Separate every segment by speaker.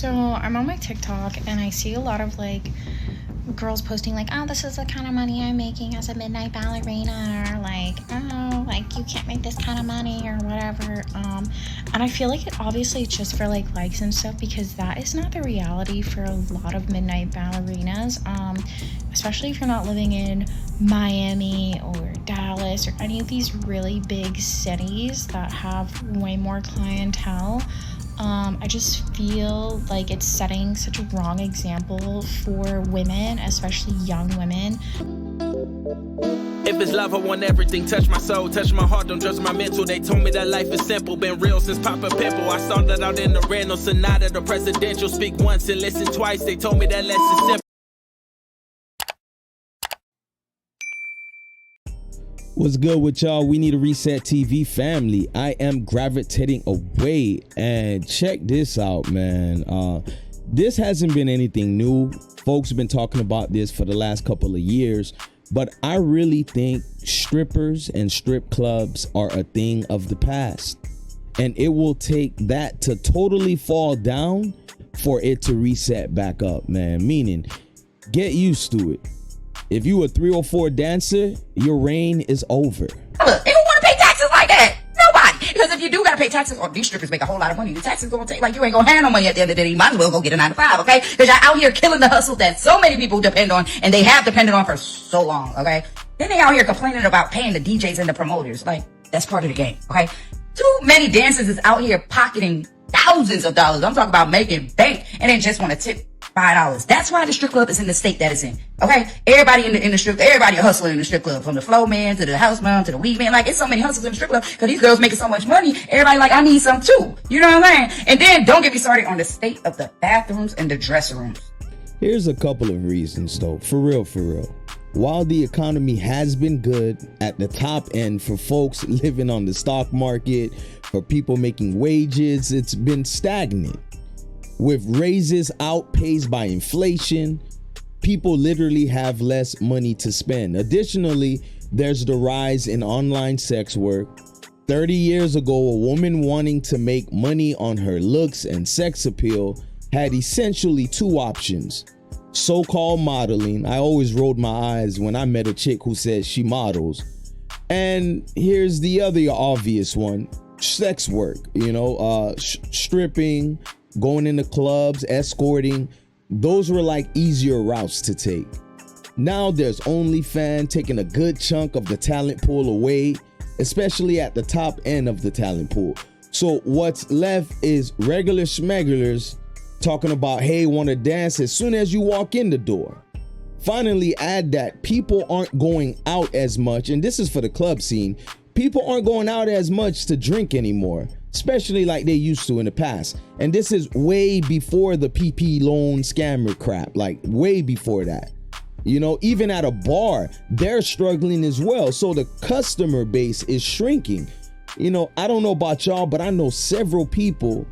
Speaker 1: So I'm on my TikTok and I see a lot of like girls posting like, oh, this is the kind of money I'm making as a midnight ballerina, or like, oh, like you can't make this kind of money or whatever. And I feel like it obviously it's just for like likes and stuff, because that is not the reality for a lot of midnight ballerinas, especially if you're not living in Miami or Dallas or any of these really big cities that have way more clientele. I just feel like it's setting such a wrong example for women, especially young women.
Speaker 2: If it's love, I want everything. Touch my soul, touch my heart, don't judge my mental. They told me that life is simple, been real since Papa Pimple. I started out in the Renault Sonata, the presidential. Speak once and listen twice. They told me that less is simple.
Speaker 3: What's good with y'all? We Need a Reset TV family. I am gravitating away, and check this out, man. This hasn't been anything new. Folks have been talking about this for the last couple of years, but I really think strippers and strip clubs are a thing of the past, and it will take that to totally fall down for it to reset back up, man. Meaning, get used to it. If you a 304 dancer, your reign is over.
Speaker 4: Look, they don't want to pay taxes like that. Nobody. Because if you do got to pay taxes, or these strippers make a whole lot of money, the taxes going to take, like, you ain't going to have no money at the end of the day. You might as well go get a 9 to 5, okay? Because you're out here killing the hustle that so many people depend on, and they have depended on for so long, okay? Then they out here complaining about paying the DJs and the promoters. Like, that's part of the game, okay? Too many dancers is out here pocketing thousands of dollars. I'm talking about making bank, and then just want to tip $5. That's why the strip club is in the state that it's in. Okay, everybody in the strip, everybody hustling in the strip club, from the flow man to the house man to the weed man. Like, it's so many hustles in the strip club because these girls making so much money. Everybody like, I need some too. You know what I'm saying? And then don't get me started on the state of the bathrooms and the dressing rooms.
Speaker 3: Here's a couple of reasons though, for real. While the economy has been good at the top end for folks living on the stock market, for people making wages, it's been stagnant. With raises outpaced by inflation, people literally have less money to spend. Additionally, there's the rise in online sex work. 30 years ago, a woman wanting to make money on her looks and sex appeal had essentially two options. So-called modeling. I always rolled my eyes when I met a chick who said she models. And here's the other obvious one: sex work, stripping, going into clubs, escorting. Those were like easier routes to take. Now there's OnlyFans taking a good chunk of the talent pool away, especially at the top end of the talent pool. So what's left is regular schmegulars talking about, hey, want to dance as soon as you walk in the door. Finally, add that people aren't going out as much, and this is for the club scene. People aren't going out as much to drink anymore, especially like they used to in the past. And this is way before the PP loan scammer crap, like way before that. Even at a bar, they're struggling as well. So the customer base is shrinking. I don't know about y'all, but I know several people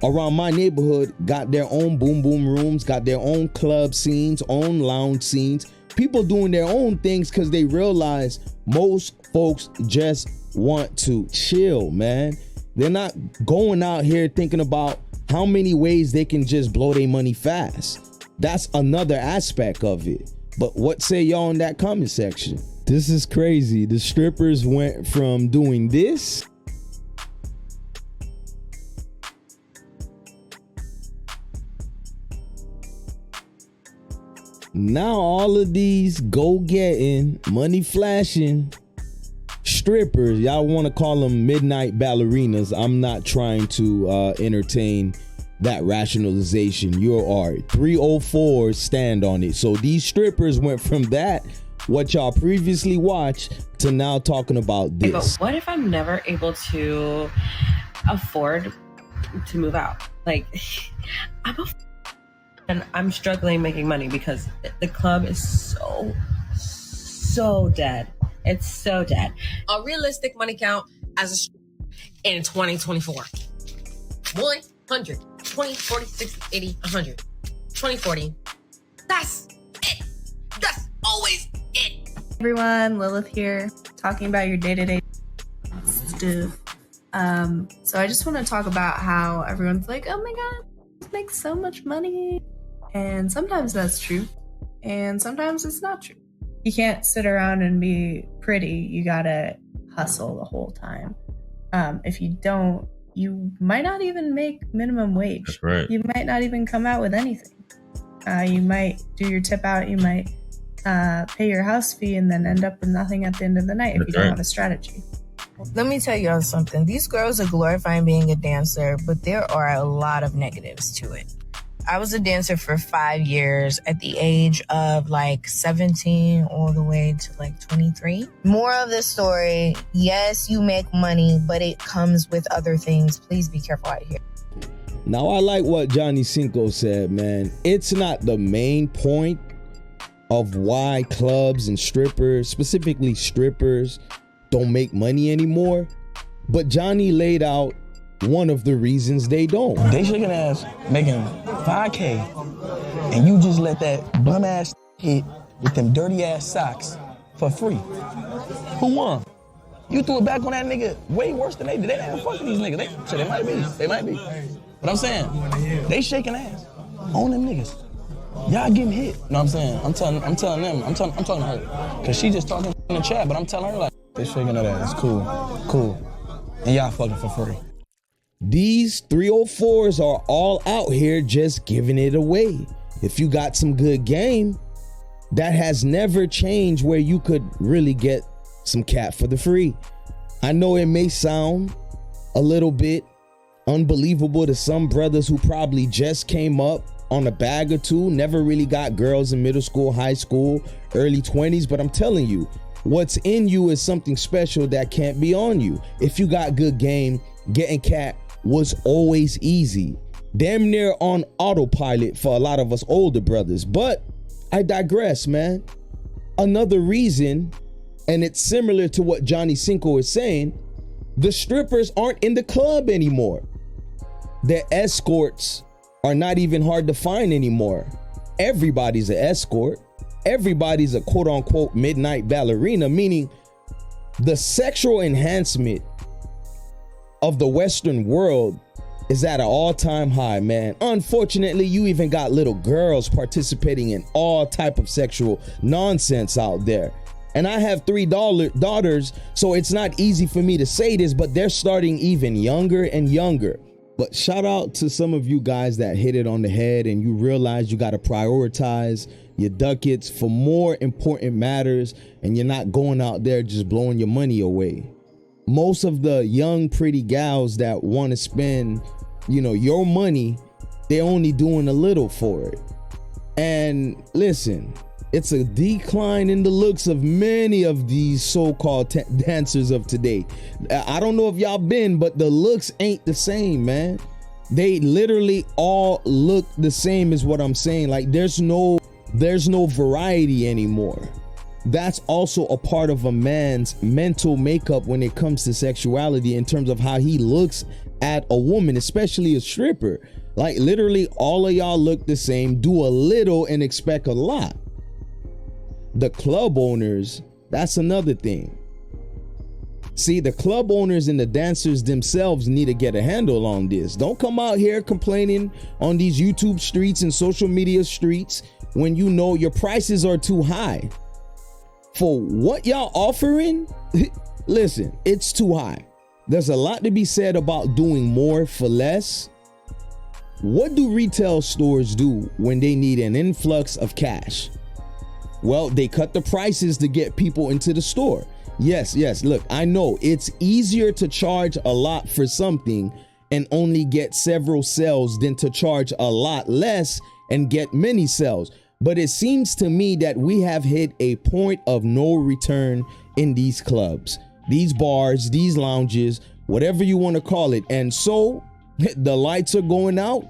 Speaker 3: around my neighborhood got their own boom boom rooms, got their own club scenes, own lounge scenes. People doing their own things because they realize most folks just want to chill, man. They're not going out here thinking about how many ways they can just blow their money fast. That's another aspect of it. But what say y'all in that comment section? This is crazy. The strippers went from doing this now all of these go-getting, money flashing strippers, y'all want to call them midnight ballerinas. I'm not trying to entertain that rationalization. Your 304s stand on it. So these strippers went from that, what y'all previously watched, to now talking about this.
Speaker 5: But what if I'm never able to afford to move out? Like, and I'm struggling making money because the club is so dead. It's so dead.
Speaker 6: A realistic money count as a in 2024. 100, 20, 40, 60, 80, 100, 20, 40. That's it. That's always it.
Speaker 7: Everyone, Lilith here, talking about your day-to-day stuff. So I just want to talk about how everyone's like, oh my God, make so much money. And sometimes that's true. And sometimes it's not true. You can't sit around and be pretty. You gotta hustle the whole time. If you don't, you might not even make minimum wage.
Speaker 8: That's right.
Speaker 7: You might not even come out with anything. You might do your tip out. You might pay your house fee and then end up with nothing at the end of the night if you don't have a strategy.
Speaker 9: Let me tell y'all something. These girls are glorifying being a dancer, but there are a lot of negatives to it. I was a dancer for 5 years at the age of like 17 all the way to like 23. More of the story, yes, you make money, but it comes with other things. Please be careful out here.
Speaker 3: Now, I like what Johnny Cinco said, man. It's not the main point of why clubs and strippers, specifically strippers, don't make money anymore. But Johnny laid out one of the reasons they don't.
Speaker 10: They shaking ass making 5K and you just let that bum ass hit with them dirty ass socks for free. Who won? You threw it back on that nigga way worse than they did. They didn't fuck with these niggas. They might be. They might be. But I'm saying, they shaking ass on them niggas. Y'all getting hit. You know what I'm saying? I'm telling them. I'm talking to her. Cause she just talking in the chat, but I'm telling her like, they shaking that ass. Cool. And y'all fucking for free.
Speaker 3: These 304s are all out here just giving it away. If you got some good game, that has never changed where you could really get some cat for the free. I know it may sound a little bit unbelievable to some brothers who probably just came up on a bag or two, never really got girls in middle school, high school, early 20s, but I'm telling you, what's in you is something special that can't be on you. If you got good game, getting cat was always easy, damn near on autopilot for a lot of us older brothers. But I digress, man. Another reason, and it's similar to what Johnny Cinco is saying, the strippers aren't in the club anymore. The escorts are not even hard to find anymore. Everybody's an escort. Everybody's a quote unquote midnight ballerina, meaning the sexual enhancement of the Western world is at an all-time high, man. Unfortunately, you even got little girls participating in all type of sexual nonsense out there. And I have 3 daughters, so it's not easy for me to say this, but they're starting even younger and younger. But shout out to some of you guys that hit it on the head and you realize you got to prioritize your ducats for more important matters, and you're not going out there just blowing your money away. Most of the young pretty gals that want to spend, your money, they're only doing a little for it. And listen, it's a decline in the looks of many of these so-called dancers of today. I don't know if y'all been, but the looks ain't the same, man. They literally all look the same is what I'm saying. Like there's no variety anymore. That's also a part of a man's mental makeup when it comes to sexuality in terms of how he looks at a woman, especially a stripper. Like literally all of y'all look the same, do a little and expect a lot. The club owners, that's another thing. See, the club owners and the dancers themselves need to get a handle on this. Don't come out here complaining on these YouTube streets and social media streets when you know your prices are too high. For what y'all offering, listen, it's too high. There's a lot to be said about doing more for less. What do retail stores do when they need an influx of cash? Well, they cut the prices to get people into the store. Yes, look, I know it's easier to charge a lot for something and only get several sales than to charge a lot less and get many sales. But it seems to me that we have hit a point of no return in these clubs, these bars, these lounges, whatever you want to call it. And so the lights are going out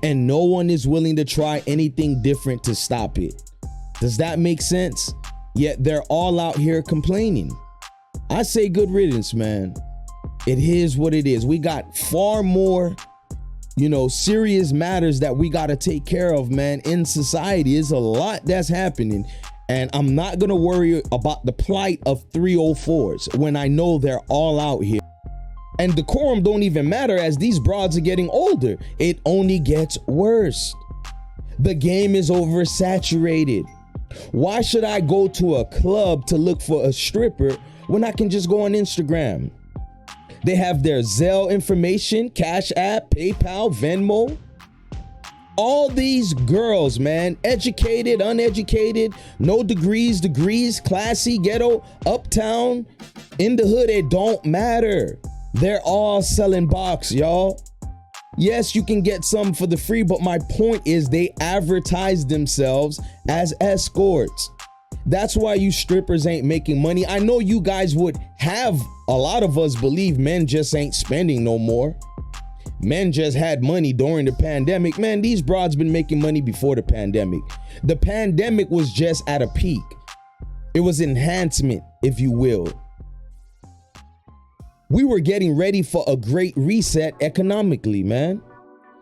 Speaker 3: and no one is willing to try anything different to stop it. Does that make sense? Yet they're all out here complaining. I say good riddance, man. It is what it is. We got far more serious matters that we got to take care of, man. In society, there's a lot that's happening, and I'm not going to worry about the plight of 304s when I know they're all out here. And decorum don't even matter as these broads are getting older. It only gets worse. The game is oversaturated. Why should I go to a club to look for a stripper when I can just go on Instagram? They have their ZELLE information, Cash App, PayPal, Venmo. All these girls, man, educated, uneducated, no degrees, classy, ghetto, uptown, in the hood, it don't matter. They're all selling box, y'all. Yes, you can get some for the free, but my point is they advertise themselves as escorts. That's why you strippers ain't making money. I know you guys would have a lot of us believe men just ain't spending no more. Men just had money during the pandemic. Man, these broads been making money before the pandemic. The pandemic was just at a peak. It was enhancement, if you will. We were getting ready for a great reset economically, man.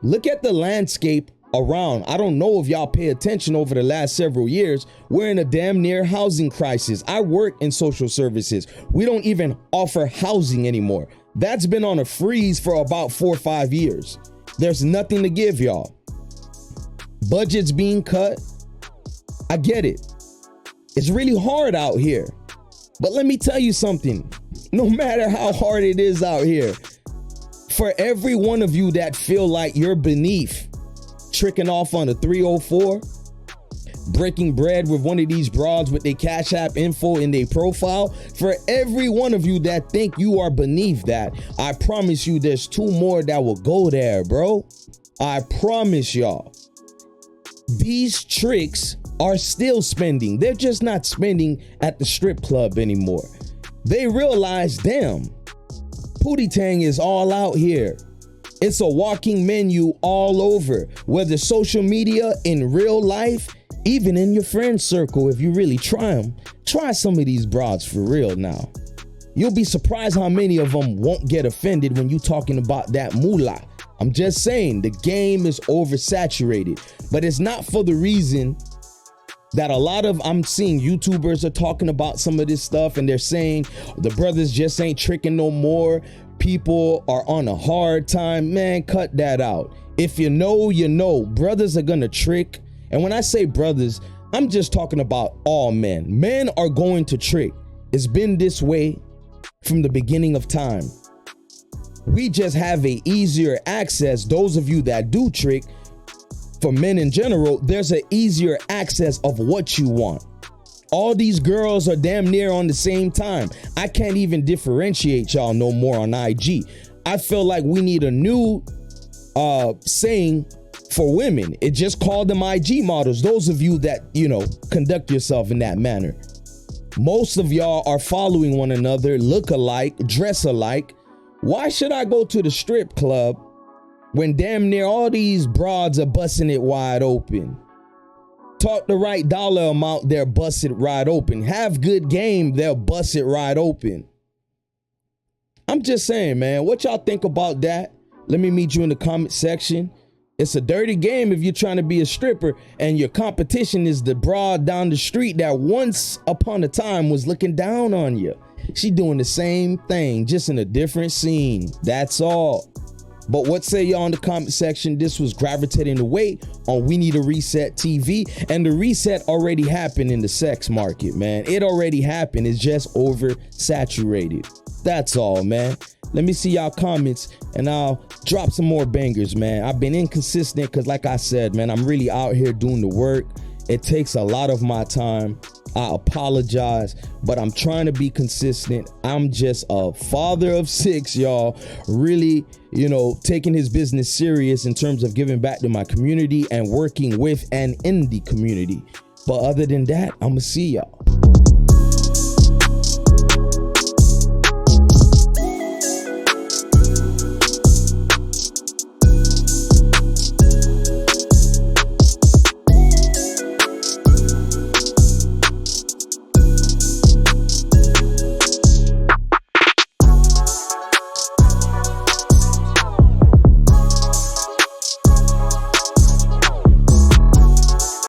Speaker 3: Look at the landscape around. I don't know if y'all pay attention over the last several years. We're in a damn near housing crisis. I work in social services. We don't even offer housing anymore. That's been on a freeze for about 4 or 5 years. There's nothing to give y'all. Budgets being cut. I get it. It's really hard out here. But let me tell you something. No matter how hard it is out here, for every one of you that feel like you're beneath tricking off on a 304, breaking bread with one of these broads with their Cash App info in their profile, for every one of you that think you are beneath that, I promise you there's 2 more that will go there, bro. I promise y'all. These tricks are still spending. They're just not spending at the strip club anymore. They realize, damn, Pootie Tang is all out here. It's a walking menu all over, whether social media, in real life, even in your friend circle. If you really try them, try some of these broads for real now. You'll be surprised how many of them won't get offended when you talking about that moolah. I'm just saying the game is oversaturated, but it's not for the reason that a lot of, I'm seeing YouTubers are talking about some of this stuff and they're saying the brothers just ain't tricking no more. People are on a hard time. Man, cut that out. If you know, you know. Brothers are gonna trick. And when I say brothers, I'm just talking about all men. Men are going to trick. It's been this way from the beginning of time. We just have a easier access. Those of you that do trick, for men in general, there's an easier access of what you want. All these girls are damn near on the same time. I can't even differentiate y'all no more on IG. I feel like we need a new saying for women. It just called them IG models. Those of you that, you know, conduct yourself in that manner. Most of y'all are following one another, look alike, dress alike. Why should I go to the strip club when damn near all these broads are busting it wide open? Talk the right dollar amount, they'll bust it right open. Have good game, they'll bust it right open. I'm just saying, man, what y'all think about that? Let me meet you in the comment section. It's a dirty game if you're trying to be a stripper and your competition is the broad down the street that once upon a time was looking down on you. She doing the same thing, just in a different scene. That's all. But what say y'all in the comment section? This was Gravitating Away on We Need a Reset TV. And the reset already happened in the sex market, man. It already happened. It's just oversaturated. That's all, man. Let me see y'all comments and I'll drop some more bangers, man. I've been inconsistent because like I said, man, I'm really out here doing the work. It takes a lot of my time. I apologize, but I'm trying to be consistent. I'm just a father of 6, y'all. Really, you know, taking his business serious in terms of giving back to my community and working with and in the community. But other than that, I'm gonna see y'all.